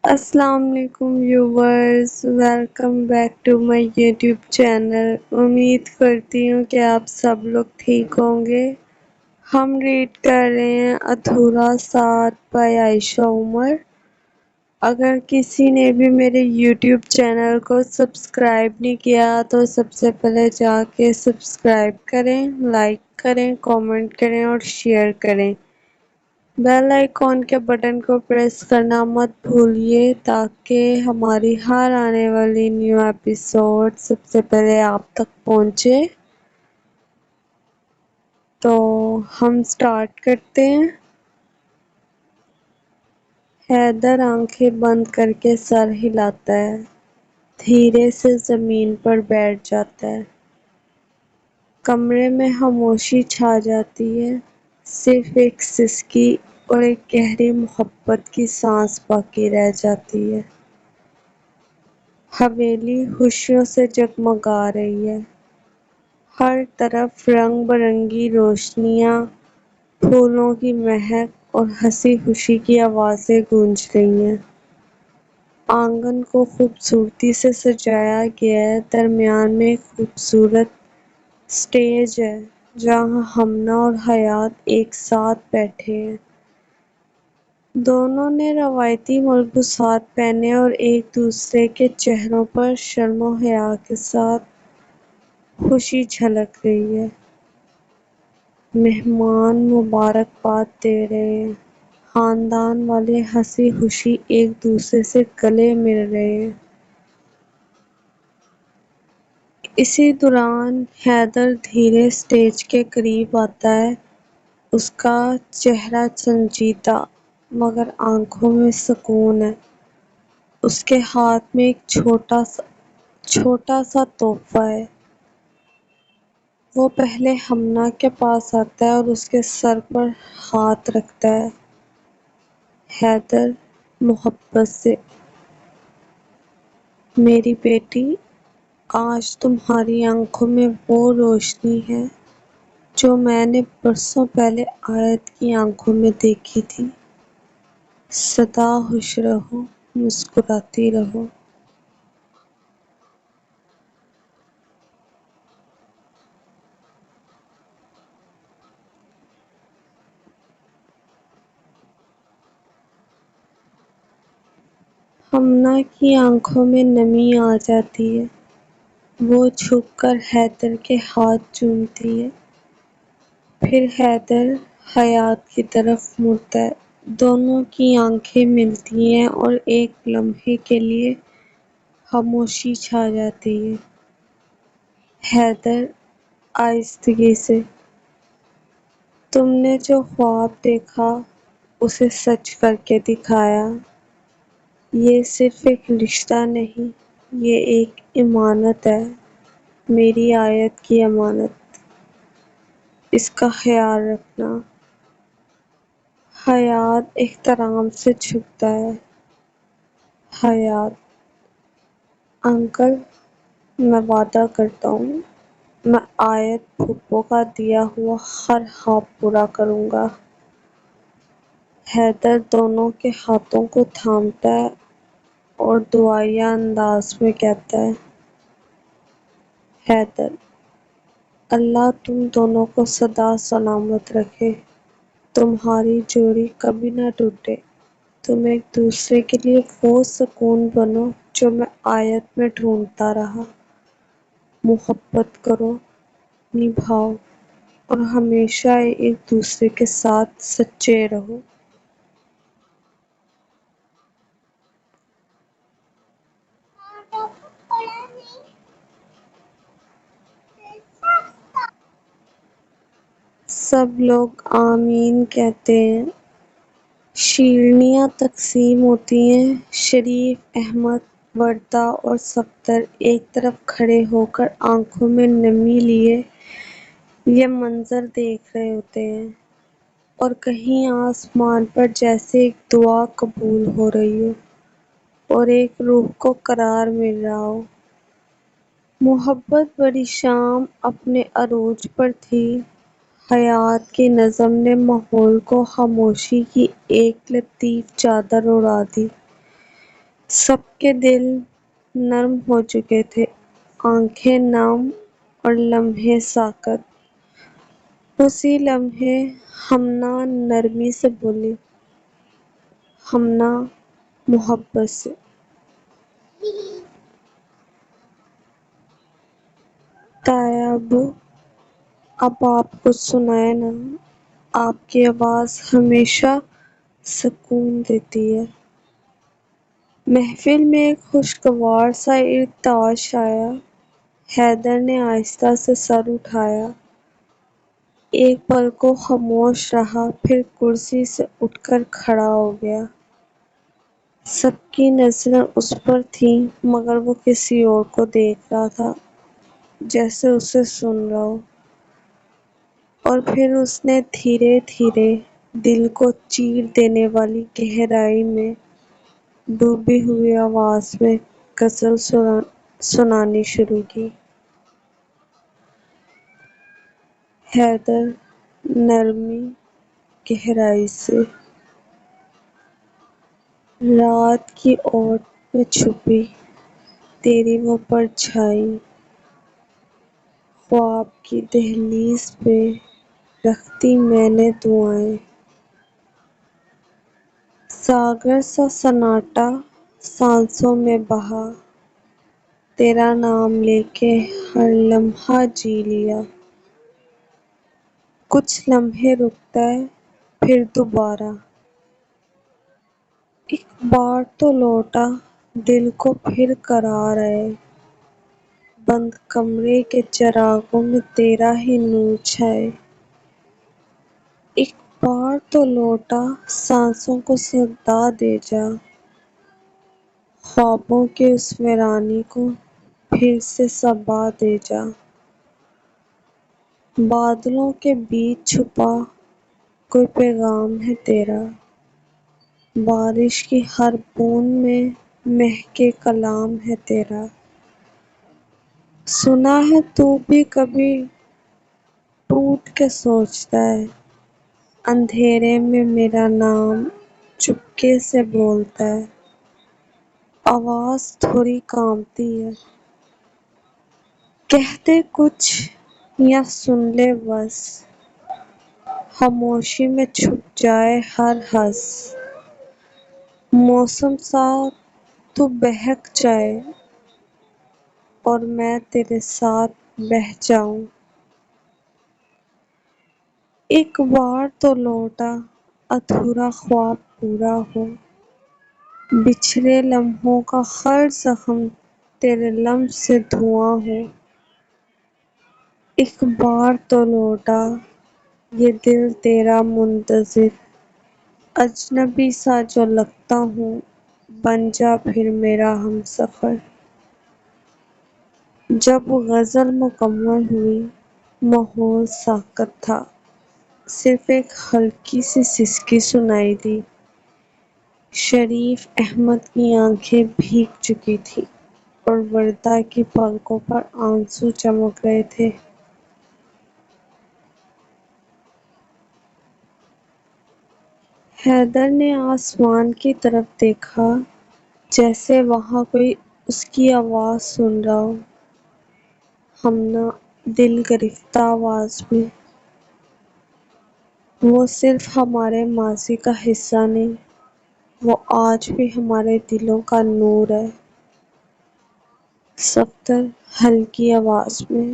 السلام علیکم viewers, welcome back to my YouTube channel. امید کرتی ہوں کہ آپ سب لوگ ٹھیک ہوں گے۔ ہم ریڈ کر رہے ہیں ادھورا ساتھ بائی عائشہ عمر۔ اگر کسی نے بھی میرے یوٹیوب چینل کو سبسکرائب نہیں کیا تو سب سے پہلے جا کے سبسکرائب کریں، لائک کریں، کامنٹ کریں اور شیئر کریں۔ بیل آئیکن کے بٹن کو پریس کرنا مت بھولیے تاکہ ہماری ہر آنے والی نیو ایپیسوڈ سب سے پہلے آپ تک پہنچے۔ تو ہم سٹارٹ کرتے ہیں۔ حیدر آنکھیں بند کر کے سر ہلاتا ہے، دھیرے سے زمین پر بیٹھ جاتا ہے۔ کمرے میں خاموشی چھا جاتی ہے، صرف ایک سسکی اور ایک گہری محبت کی سانس باقی رہ جاتی ہے۔ حویلی خوشیوں سے جگمگا رہی ہے، ہر طرف رنگ برنگی روشنیاں، پھولوں کی مہک اور ہنسی خوشی کی آوازیں گونج رہی ہیں۔ آنگن کو خوبصورتی سے سجایا گیا ہے، درمیان میں ایک خوبصورت اسٹیج ہے جہاں ہمنا اور حیات ایک ساتھ بیٹھے ہیں۔ دونوں نے روایتی ملبوسات پہنے اور ایک دوسرے کے چہروں پر شرم و حیا کے ساتھ خوشی جھلک رہی ہے۔ مہمان مبارکباد دے رہے ہیں، خاندان والے ہنسی خوشی ایک دوسرے سے گلے مل رہے ہیں۔ اسی دوران حیدر دھیرے اسٹیج کے قریب آتا ہے، اس کا چہرہ سنجیدہ مگر آنکھوں میں سکون ہے۔ اس کے ہاتھ میں ایک چھوٹا سا تحفہ ہے۔ وہ پہلے ہمنا کے پاس آتا ہے اور اس کے سر پر ہاتھ رکھتا ہے۔ حیدر محبت سے: میری بیٹی، آج تمہاری آنکھوں میں وہ روشنی ہے جو میں نے برسوں پہلے آیت کی آنکھوں میں دیکھی تھی۔ سدا خوش رہو، مسکراتی رہو۔ ہمنا کی آنکھوں میں نمی آ جاتی ہے، وہ جھک کر حیدر کے ہاتھ چومتی ہے۔ پھر حیدر حیات کی طرف مڑتا ہے، دونوں کی آنکھیں ملتی ہیں اور ایک لمحے کے لیے خاموشی چھا جاتی ہے۔ حیدر آہستگی سے: تم نے جو خواب دیکھا اسے سچ کر کے دکھایا۔ یہ صرف ایک رشتہ نہیں، یہ ایک امانت ہے، میری آیت کی امانت۔ اس کا خیال رکھنا۔ حیات احترام سے جھکتا ہے۔ حیات: انکل، میں وعدہ کرتا ہوں میں آیت پھپھو کا دیا ہوا ہر خواب پورا کروں گا۔ حیدر دونوں کے ہاتھوں کو تھامتا ہے اور دعائیہ انداز میں کہتا ہے: حیدر، اللہ تم دونوں کو سدا سلامت رکھے، تمہاری جوڑی کبھی نہ ٹوٹے، تم ایک دوسرے کے لیے وہ سکون بنو جو میں آیت میں ڈھونڈتا رہا۔ محبت کرو، نبھاؤ اور ہمیشہ ایک دوسرے کے ساتھ سچے رہو۔ سب لوگ آمین کہتے ہیں۔ شیرینیاں تقسیم ہوتی ہیں۔ شریف، احمد، وردہ اور صفدر ایک طرف کھڑے ہو کر آنکھوں میں نمی لیے یہ منظر دیکھ رہے ہوتے ہیں، اور کہیں آسمان پر جیسے ایک دعا قبول ہو رہی ہو اور ایک روح کو قرار مل رہا ہو۔ محبت بڑی شام اپنے عروج پر تھی۔ حیات کی نظم نے ماحول کو خاموشی کی ایک لطیف چادر اڑا دی۔ سب کے دل نرم ہو چکے تھے، آنکھیں نم اور لمحے ساکت۔ اسی لمحے ہمنا نرمی سے بولی، ہمنا محبت سے، تایا ابو اب آپ کچھ سنائیں نا، آپ کی آواز ہمیشہ سکون دیتی ہے۔ محفل میں ایک خوشگوار سا ارتعاش آیا۔ حیدر نے آہستہ سے سر اٹھایا، ایک پل کو خاموش رہا، پھر کرسی سے اٹھ کر کھڑا ہو گیا۔ سب کی نظریں اس پر تھیں، مگر وہ کسی اور کو دیکھ رہا تھا، جیسے اسے سن رہا ہو۔ اور پھر اس نے دھیرے دھیرے دل کو چیر دینے والی گہرائی میں ڈوبی ہوئی آواز میں غزل سنانی شروع کی۔ حیدر نرمی گہرائی سے، رات کی اوٹ میں چھپی تیری وہ پرچھائی، خواب کی دہلیز پہ رکھتی میں نے دعائیں، ساغر سا سناٹا سانسوں میں بہا، تیرا نام لے کے ہر لمحہ جی لیا۔ کچھ لمحے رکتا ہے، پھر دوبارہ، ایک بار تو لوٹا دل کو پھر قرار آئے، بند کمرے کے چراغوں میں تیرا ہی نور چھائے۔ ایک بار تو لوٹا سانسوں کو صدا دے جا، خوابوں کے اس ویرانے کو پھر سے صبا دے جا۔ بادلوں کے بیچ چھپا کوئی پیغام ہے تیرا، بارش کی ہر بوند میں مہکے کلام ہے تیرا۔ سنا ہے تو بھی کبھی ٹوٹ کے سوچتا ہے، اندھیرے میں میرا نام چپکے سے بولتا ہے، آواز تھوڑی کانپتی ہے، کہہ دے کچھ یا سن لے بس، خاموشی میں چھپ جائے ہر حس، موسم سا تو بہک جائے اور میں تیرے ساتھ بہہ جاؤں۔ ایک بار تو لوٹا ادھورا خواب پورا ہو، بچھڑے لمحوں کا ہر زخم تیرے لمس سے دھواں ہو۔ ایک بار تو لوٹا یہ دل تیرا منتظر، اجنبی سا جو لگتا ہوں، بن جا پھر میرا ہمسفر۔ جب غزل مکمل ہوئی، ماحول ساکت تھا، صرف ایک ہلکی سی سسکی سنائی دی۔ شریف احمد کی آنکھیں بھیگ چکی تھیں اور وردہ کی پلکوں پر آنسو چمک رہے تھے۔ حیدر نے آسمان کی طرف دیکھا، جیسے وہاں کوئی اس کی آواز سن رہا ہو، ہمنا دل گرفتہ آواز میں۔ وہ صرف ہمارے ماضی کا حصہ نہیں، وہ آج بھی ہمارے دلوں کا نور ہے۔ صفدر ہلکی آواز میں،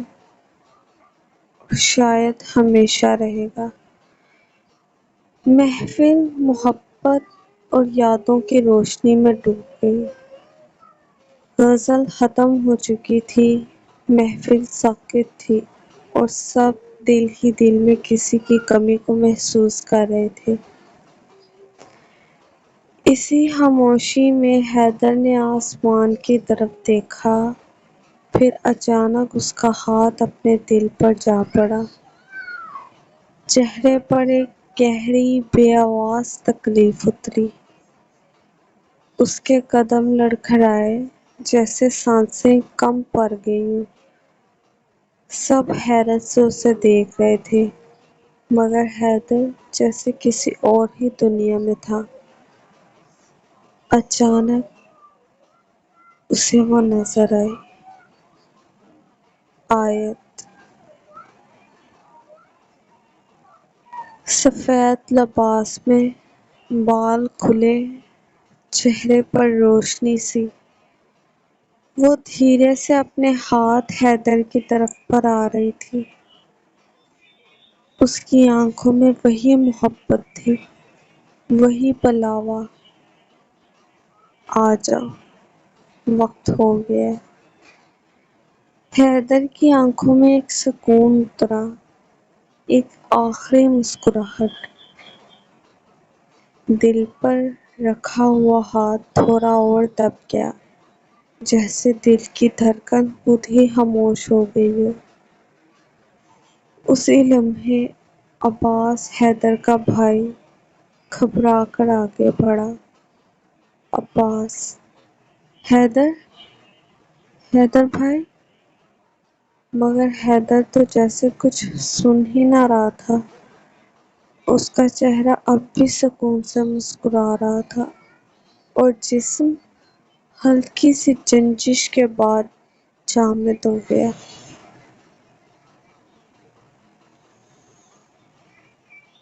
اور شاید ہمیشہ رہے گا۔ محفل محبت اور یادوں کی روشنی میں ڈوب گئی۔ غزل ختم ہو چکی تھی، محفل ساکت تھی، اور سب دل ہی دل میں کسی کی کمی کو محسوس کر رہے تھے۔ اسی خاموشی میں حیدر نے آسمان کی طرف دیکھا، پھر اچانک اس کا ہاتھ اپنے دل پر جا پڑا۔ چہرے پر ایک گہری بے آواز تکلیف اتری۔ اس کے قدم لڑکھڑائے، جیسے سانسیں کم پڑ گئی ہوں۔ سب حیرت سے اسے دیکھ رہے تھے، مگر حیدر جیسے کسی اور ہی دنیا میں تھا۔ اچانک اسے وہ نظر آئی۔ آیت: سفید لباس میں، بال کھلے، چہرے پر روشنی سی، وہ دھیرے سے اپنے ہاتھ حیدر کی طرف بڑھا رہی تھی۔ اس کی آنکھوں میں وہی محبت تھی، وہی بلاوا۔ آجا، وقت ہو گیا۔ حیدر کی آنکھوں میں ایک سکون اترا، ایک آخری مسکراہٹ۔ دل پر رکھا ہوا ہاتھ تھوڑا اور دب گیا، جیسے دل کی دھڑکن خود ہی خاموش ہو گئی ہو۔ اسی لمحے عباس، حیدر کا بھائی، گھبرا کر آگے بڑھا۔ عباس: حیدر، حیدر بھائی۔ مگر حیدر تو جیسے کچھ سن ہی نہ رہا تھا۔ اس کا چہرہ اب بھی سکون سے مسکرا رہا تھا، اور جسم ہلکی سی جنجش کے بعد جامد ہو گیا۔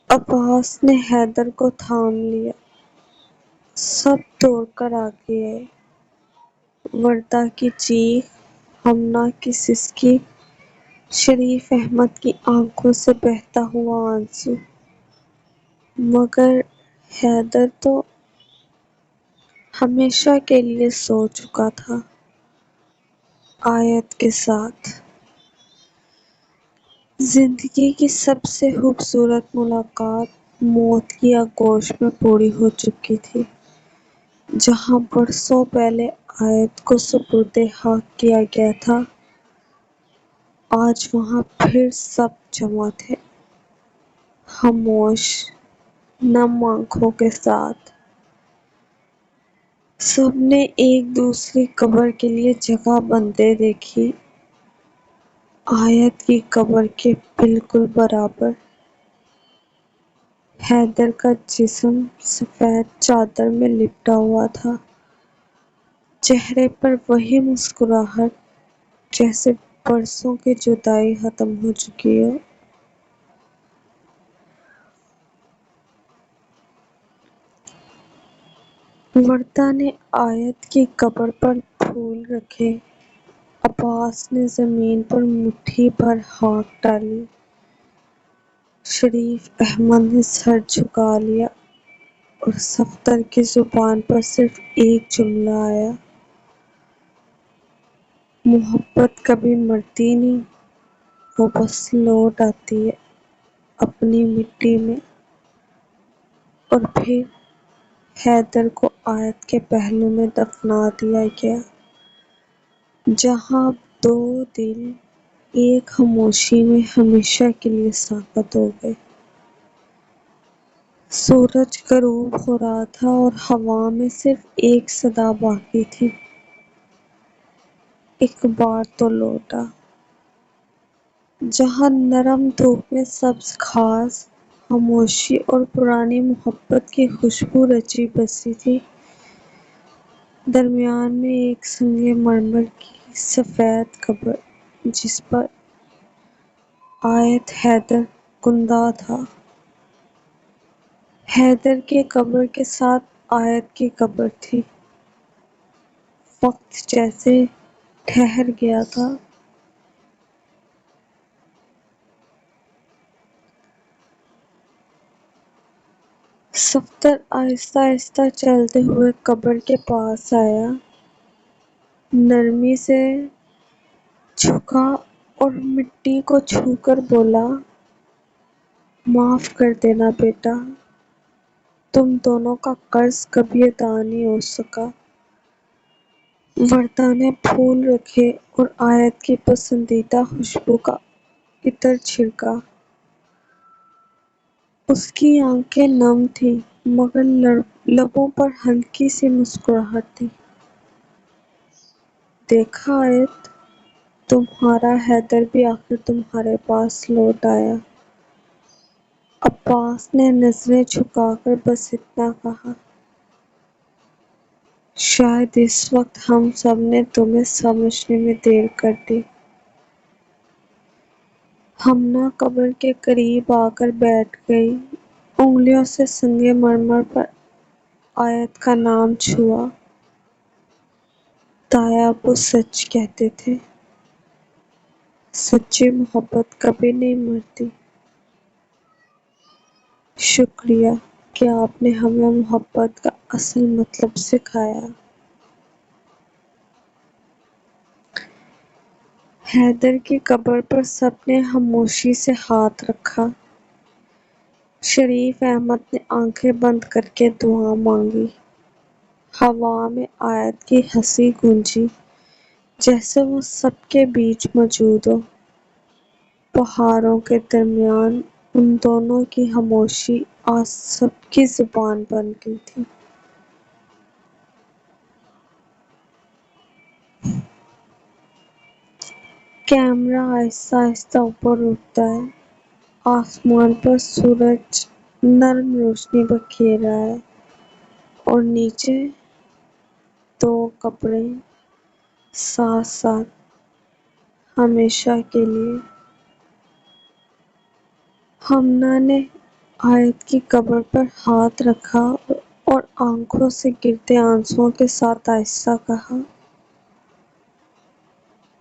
عباس نے حیدر کو تھام لیا۔ سب دوڑ کر آگے آئے۔ وردہ کی چیخ، ہمنا کی سسکی، شریف احمد کی آنکھوں سے بہتا ہوا آنسو۔ مگر حیدر تو ہمیشہ کے لیے سو چکا تھا۔ آیت کے ساتھ: زندگی کی سب سے خوبصورت ملاقات موت کی آغوش میں پوری ہو چکی تھی۔ جہاں برسوں پہلے آیت کو سپرد خاک کیا گیا تھا، آج وہاں پھر سب جمع تھے، خاموش، نم آنکھوں کے ساتھ۔ سب نے ایک دوسری قبر کے لیے جگہ بنتے دیکھی، آیت کی قبر کے بالکل برابر۔ حیدر کا جسم سفید چادر میں لپٹا ہوا تھا، چہرے پر وہی مسکراہٹ جیسے برسوں کی جدائی ختم ہو چکی ہو۔ وردہ نے آیت کی قبر پر پھول رکھے، عباس نے زمین پر مٹھی بھر خاک ڈالی، شریف احمد نے سر جھکا لیا، اور صفدر کی زبان پر صرف ایک جملہ آیا: محبت کبھی مرتی نہیں، وہ بس لوٹ آتی ہے اپنی مٹی میں۔ اور پھر حیدر کو آیت کے پہلو میں دفنا دیا گیا، جہاں دو دل ایک خاموشی میں ہمیشہ کے لیے ساکت ہو گئے۔ سورج غروب ہو رہا تھا اور ہوا میں صرف ایک صدا باقی تھی: ایک بار تو لوٹا۔ جہاں نرم دھوپ میں سبز گھاس، خاموشی اور پرانی محبت کی خوشبو رچی بسی تھی، درمیان میں ایک سنگ مرمر کی سفید قبر، جس پر آیت حیدر کندہ تھا۔ حیدر کی قبر کے ساتھ آیت کی قبر تھی۔ وقت جیسے ٹھہر گیا تھا۔ صفدر آہستہ آہستہ چلتے ہوئے قبر کے پاس آیا، نرمی سے جھکا اور مٹی کو چھو کر بولا: معاف کر دینا بیٹا، تم دونوں کا قرض کبھی ادا نہیں ہو سکا۔ وردہ نے پھول رکھے اور آیت کی پسندیدہ خوشبو کا عطر چھڑکا۔ اس کی آنکھیں نم تھیں، مگر لبوں پر ہلکی سی مسکراہٹ تھی۔ دیکھا آیت، تمہارا حیدر بھی آخر تمہارے پاس لوٹ آیا۔ عباس نے نظریں جھکا کر بس اتنا کہا۔ شاید اس وقت ہم سب نے تمہیں سمجھنے میں دیر کر دی۔ ہمنا قبر کے قریب آ کر بیٹھ گئی، انگلیوں سے سنگ مرمر پر آیت کا نام چھوا۔ تایا ابو سچ کہتے تھے، سچی محبت کبھی نہیں مرتی۔ شکریہ کہ آپ نے ہمیں محبت کا اصل مطلب سکھایا۔ حیدر کی قبر پر سب نے خاموشی سے ہاتھ رکھا۔ شریف احمد نے آنکھیں بند کر کے دعا مانگی۔ ہوا میں آیت کی ہنسی گونجی، جیسے وہ سب کے بیچ موجود ہو۔ پہاڑوں کے درمیان ان دونوں کی خاموشی آج سب کی زبان بن گئی تھی۔ کیمرہ آہستہ آہستہ اوپر اٹھتا ہے، آسمان پر سورج نرم روشنی بکھیر رہا ہے، اور نیچے دو قبریں ساتھ ساتھ، ہمیشہ کے لیے۔ ہمنا نے آیت کی قبر پر ہاتھ رکھا اور آنکھوں سے گرتے آنسوؤں کے ساتھ آہستہ کہا،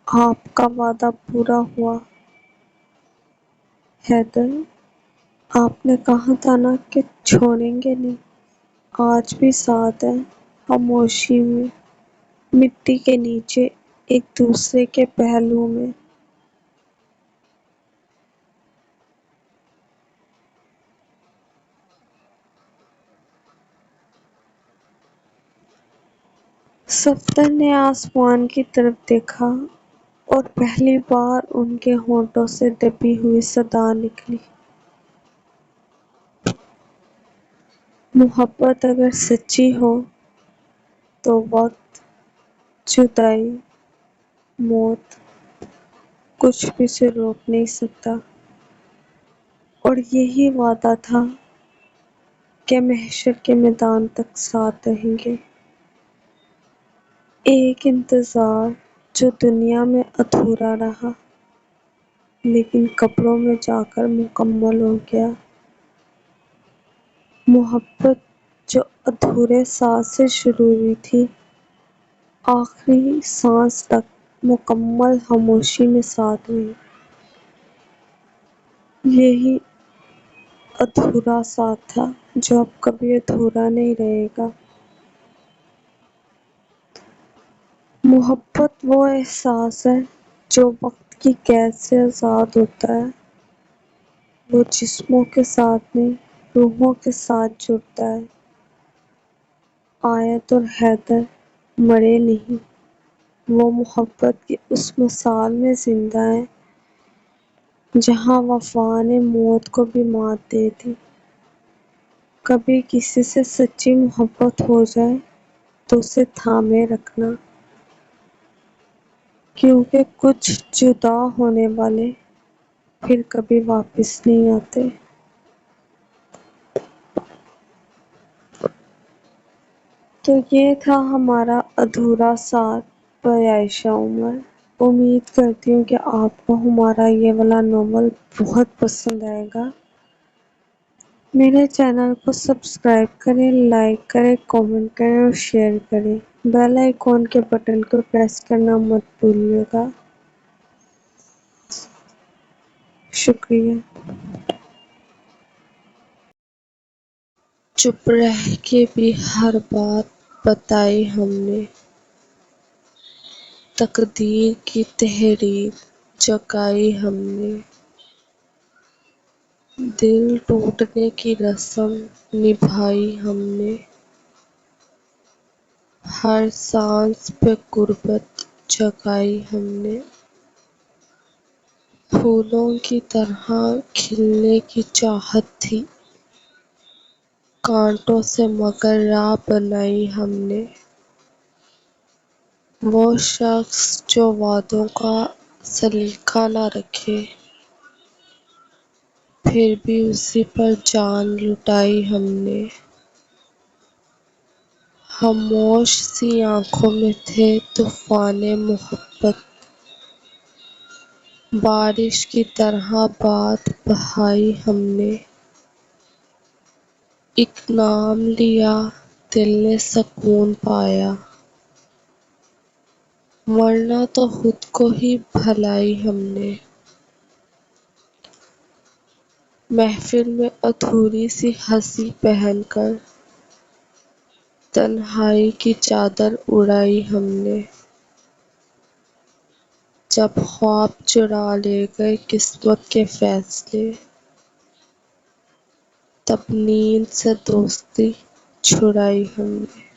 آپ کا وعدہ پورا ہوا حیدر۔ آپ نے کہا تھا نا کہ چھوڑیں گے نہیں، آج بھی ساتھ ہیں، خاموشی میں، مٹی کے نیچے، ایک دوسرے کے پہلو میں۔ صفدر نے آسمان کی طرف دیکھا اور پہلی بار ان کے ہونٹوں سے دبی ہوئی صدا نکلی، محبت اگر سچی ہو تو وقت، جدائی، موت، کچھ بھی اسے روک نہیں سکتا۔ اور یہی وعدہ تھا کہ محشر کے میدان تک ساتھ رہیں گے۔ ایک انتظار جو دنیا میں ادھورا رہا لیکن قبروں میں جا کر مکمل ہو گیا۔ محبت جو ادھورے سانس سے شروع ہوئی تھی، آخری سانس تک مکمل خاموشی میں ساتھ رہی۔ یہی ادھورا ساتھ تھا جو اب کبھی ادھورا نہیں رہے گا۔ محبت وہ احساس ہے جو وقت کی قید سے آزاد ہوتا ہے، وہ جسموں کے ساتھ نہیں، روحوں کے ساتھ جڑتا ہے۔ آیت اور حیدر مرے نہیں، وہ محبت کی اس مثال میں زندہ ہیں جہاں وفا نے موت کو بھی مات دے دی۔ کبھی کسی سے سچی محبت ہو جائے تو اسے تھامے رکھنا، کیونکہ کچھ جدا ہونے والے پھر کبھی واپس نہیں آتے۔ تو یہ تھا ہمارا ادھورا ساتھ بائی عائشہ عمر۔ امید کرتی ہوں کہ آپ کو ہمارا یہ والا ناول بہت پسند آئے گا۔ میرے چینل کو سبسکرائب کریں، لائک کریں، کامنٹ کریں اور شیئر کریں۔ بیل آئیکن کے بٹن کو پریس کرنا مت بھولیے گا۔ شکریہ۔ چپ رہ کے بھی ہر بات بتائی ہم نے، تقدیر کی تحریر جگائی ہم نے، دل ٹوٹنے کی رسم نبھائی ہم نے، ہر سانس پہ غربت جگائی ہم نے، پھولوں کی طرح کھلنے کی چاہت تھی، کانٹوں سے مگر راہ بنائی ہم نے۔ وہ شخص جو وعدوں کا سلیقہ نہ رکھے، پھر بھی اسی پر جان لٹائی ہم نے۔ خاموش سی آنکھوں میں تھے طوفان محبت، بارش کی طرح بات بہائی ہم نے، ایک نام لیا دل نے سکون پایا، ورنہ تو خود کو ہی بھلائی ہم نے، محفل میں ادھوری سی ہنسی پہن کر تنہائی کی چادر اڑائی ہم نے، جب خواب چرا لے گئے قسمت کے فیصلے، تب نیند سے دوستی چھڑائی ہم نے۔